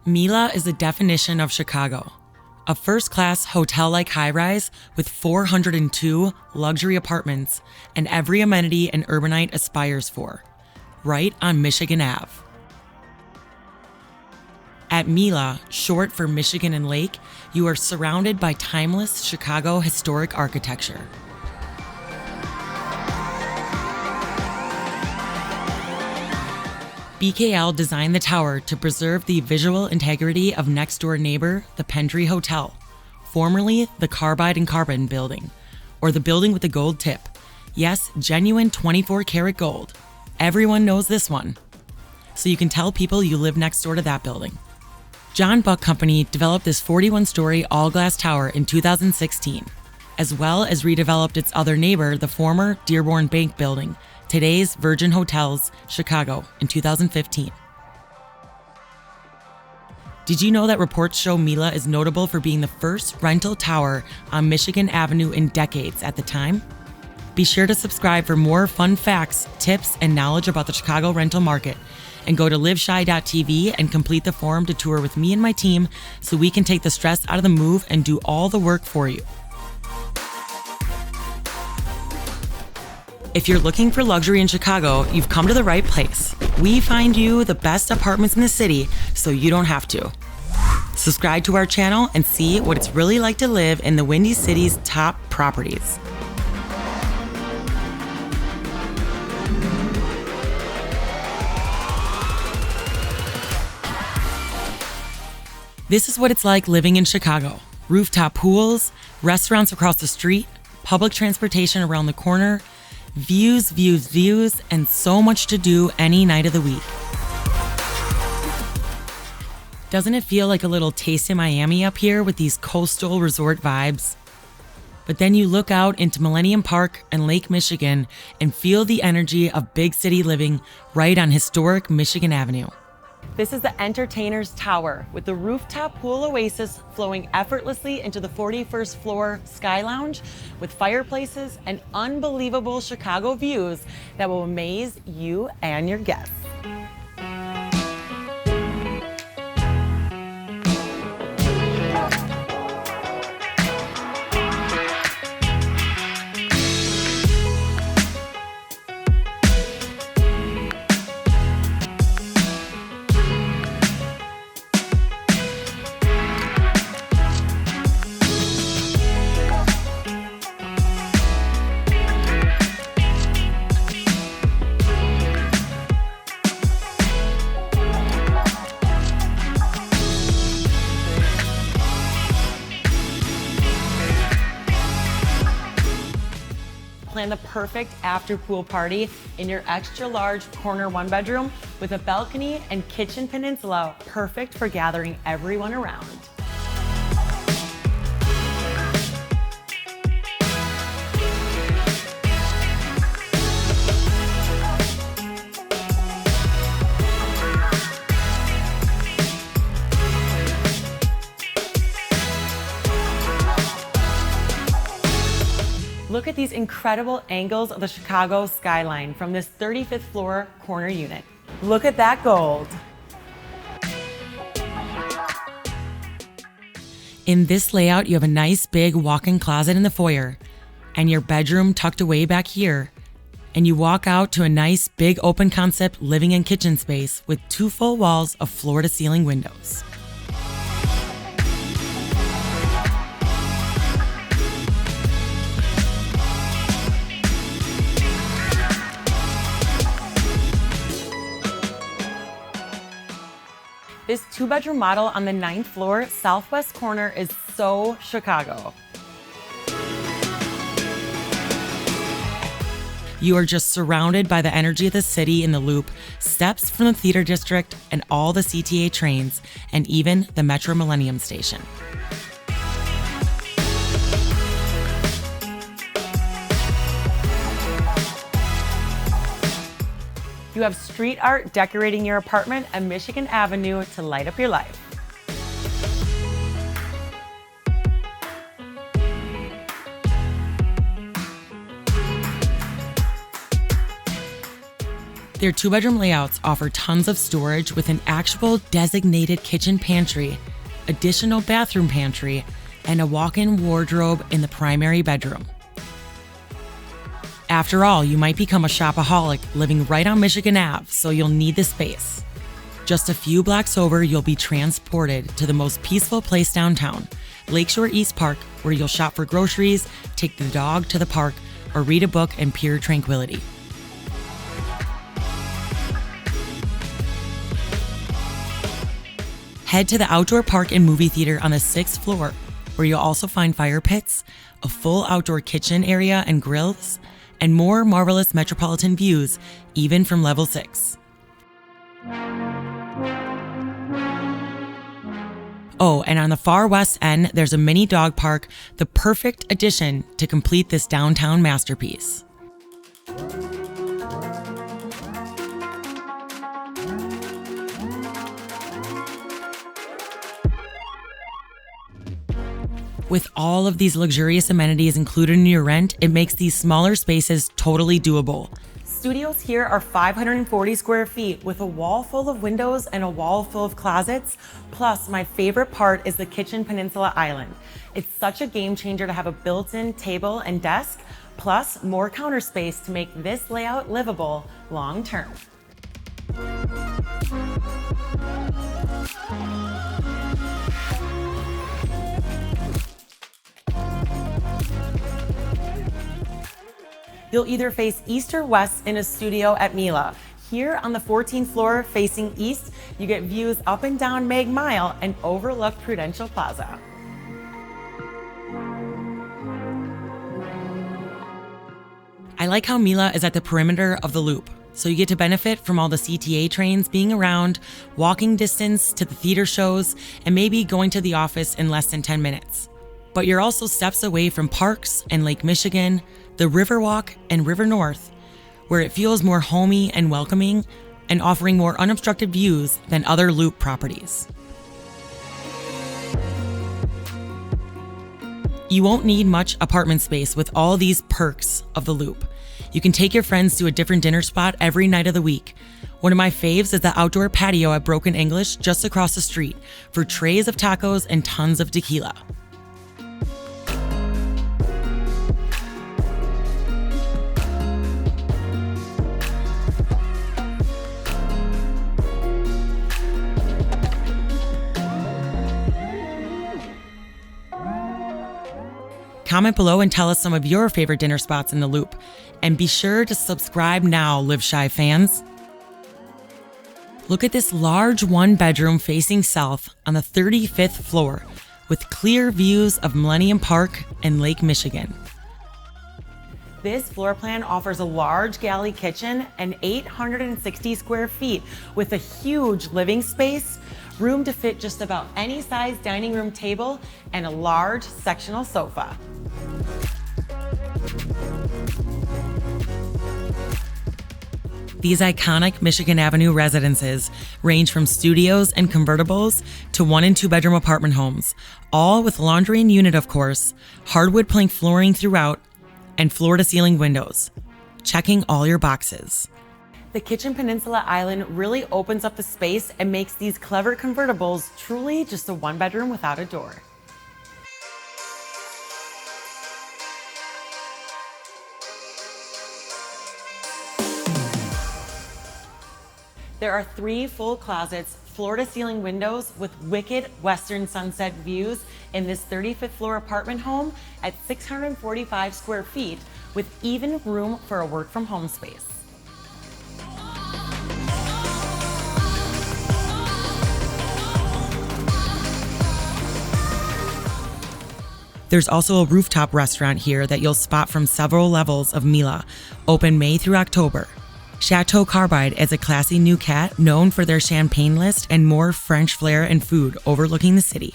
MILA is the definition of Chicago. A first-class hotel-like high-rise with 402 luxury apartments and every amenity an urbanite aspires for, right on Michigan Ave. At MILA, short for Michigan and Lake, you are surrounded by timeless Chicago historic architecture. BKL designed the tower to preserve the visual integrity of next-door neighbor, the Pendry Hotel, formerly the Carbide and Carbon building, or the building with the gold tip. Yes, genuine 24-karat gold. Everyone knows this one. So you can tell people you live next door to that building. John Buck Company developed this 41-story all-glass tower in 2016, as well as redeveloped its other neighbor, the former Dearborn Bank building, today's Virgin Hotels, Chicago, in 2015. Did you know that reports show MILA is notable for being the first rental tower on Michigan Avenue in decades at the time? Be sure to subscribe for more fun facts, tips, and knowledge about the Chicago rental market. And go to liveshy.tv and complete the form to tour with me and my team so we can take the stress out of the move and do all the work for you. If you're looking for luxury in Chicago, you've come to the right place. We find you the best apartments in the city so you don't have to. Subscribe to our channel and see what it's really like to live in the Windy City's top properties. This is what it's like living in Chicago. Rooftop pools, restaurants across the street, public transportation around the corner, views, and so much to do any night of the week. Doesn't it feel like a little taste in Miami up here with these coastal resort vibes? But then you look out into Millennium Park and Lake Michigan and feel the energy of big city living right on historic Michigan Avenue. This is the Entertainer's Tower with the rooftop pool oasis flowing effortlessly into the 41st floor Sky Lounge with fireplaces and unbelievable Chicago views that will amaze you and your guests. Plan the perfect after pool party in your extra large corner one bedroom with a balcony and kitchen peninsula, perfect for gathering everyone around. Look at these incredible angles of the Chicago skyline from this 35th floor corner unit. Look at that gold. In this layout, you have a nice big walk-in closet in the foyer and your bedroom tucked away back here. And you walk out to a nice big open concept living and kitchen space with 2 full walls of floor-to-ceiling windows. This 2-bedroom model on the 9th floor, southwest corner is so Chicago. You are just surrounded by the energy of the city in the Loop, steps from the Theater District and all the CTA trains, and even the Metro Millennium Station. You have street art decorating your apartment and Michigan Avenue to light up your life. Their 2-bedroom layouts offer tons of storage with an actual designated kitchen pantry, additional bathroom pantry, and a walk-in wardrobe in the primary bedroom. After all, you might become a shopaholic living right on Michigan Ave, so you'll need the space. Just a few blocks over, you'll be transported to the most peaceful place downtown, Lakeshore East Park, where you'll shop for groceries, take the dog to the park, or read a book in pure tranquility. Head to the outdoor park and movie theater on the 6th floor, where you'll also find fire pits, a full outdoor kitchen area and grills, and more marvelous metropolitan views, even from level 6. Oh, and on the far west end, there's a mini dog park, the perfect addition to complete this downtown masterpiece. With all of these luxurious amenities included in your rent, it makes these smaller spaces totally doable. Studios here are 540 square feet with a wall full of windows and a wall full of closets. Plus, my favorite part is the kitchen peninsula island. It's such a game changer to have a built-in table and desk, plus more counter space to make this layout livable long term. You'll either face east or west in a studio at MILA. Here on the 14th floor facing east, you get views up and down Meg Mile and overlook Prudential Plaza. I like how MILA is at the perimeter of the loop, so you get to benefit from all the CTA trains being around, walking distance to the theater shows, and maybe going to the office in less than 10 minutes. But you're also steps away from parks and Lake Michigan, the Riverwalk and River North, where it feels more homey and welcoming and offering more unobstructed views than other Loop properties. You won't need much apartment space with all these perks of the Loop. You can take your friends to a different dinner spot every night of the week. One of my faves is the outdoor patio at Broken English just across the street for trays of tacos and tons of tequila. Comment below and tell us some of your favorite dinner spots in the Loop. And be sure to subscribe now, Live Shy fans. Look at this large 1-bedroom facing south on the 35th floor with clear views of Millennium Park and Lake Michigan. This floor plan offers a large galley kitchen and 860 square feet with a huge living space, room to fit just about any size dining room table, and a large sectional sofa. These iconic Michigan Avenue residences range from studios and convertibles to 1- and 2-bedroom apartment homes, all with laundry and unit, of course, hardwood plank flooring throughout, and floor-to-ceiling windows, checking all your boxes. The kitchen peninsula island really opens up the space and makes these clever convertibles truly just a 1-bedroom without a door. There are 3 full closets, floor-to-ceiling windows with wicked western sunset views in this 35th floor apartment home at 645 square feet with even room for a work-from-home space. There's also a rooftop restaurant here that you'll spot from several levels of MILA, open May through October. Chateau Carbide is a classy new cat known for their champagne list and more French flair and food overlooking the city.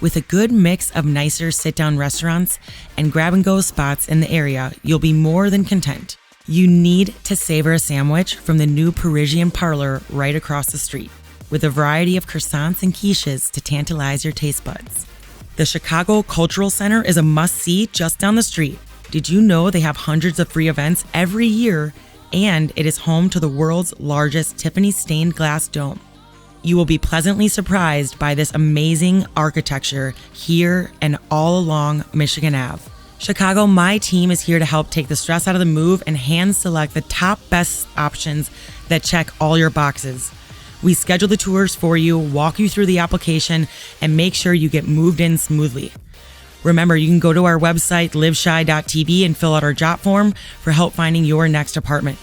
With a good mix of nicer sit-down restaurants and grab-and-go spots in the area, you'll be more than content. You need to savor a sandwich from the new Parisian parlor right across the street, with a variety of croissants and quiches to tantalize your taste buds. The Chicago Cultural Center is a must-see just down the street. Did you know they have hundreds of free events every year and it is home to the world's largest Tiffany stained glass dome. You will be pleasantly surprised by this amazing architecture here and all along Michigan Ave. Chicago, my team is here to help take the stress out of the move and hand select the top best options that check all your boxes. We schedule the tours for you, walk you through the application, and make sure you get moved in smoothly. Remember, you can go to our website, liveshy.tv, and fill out our job form for help finding your next apartment.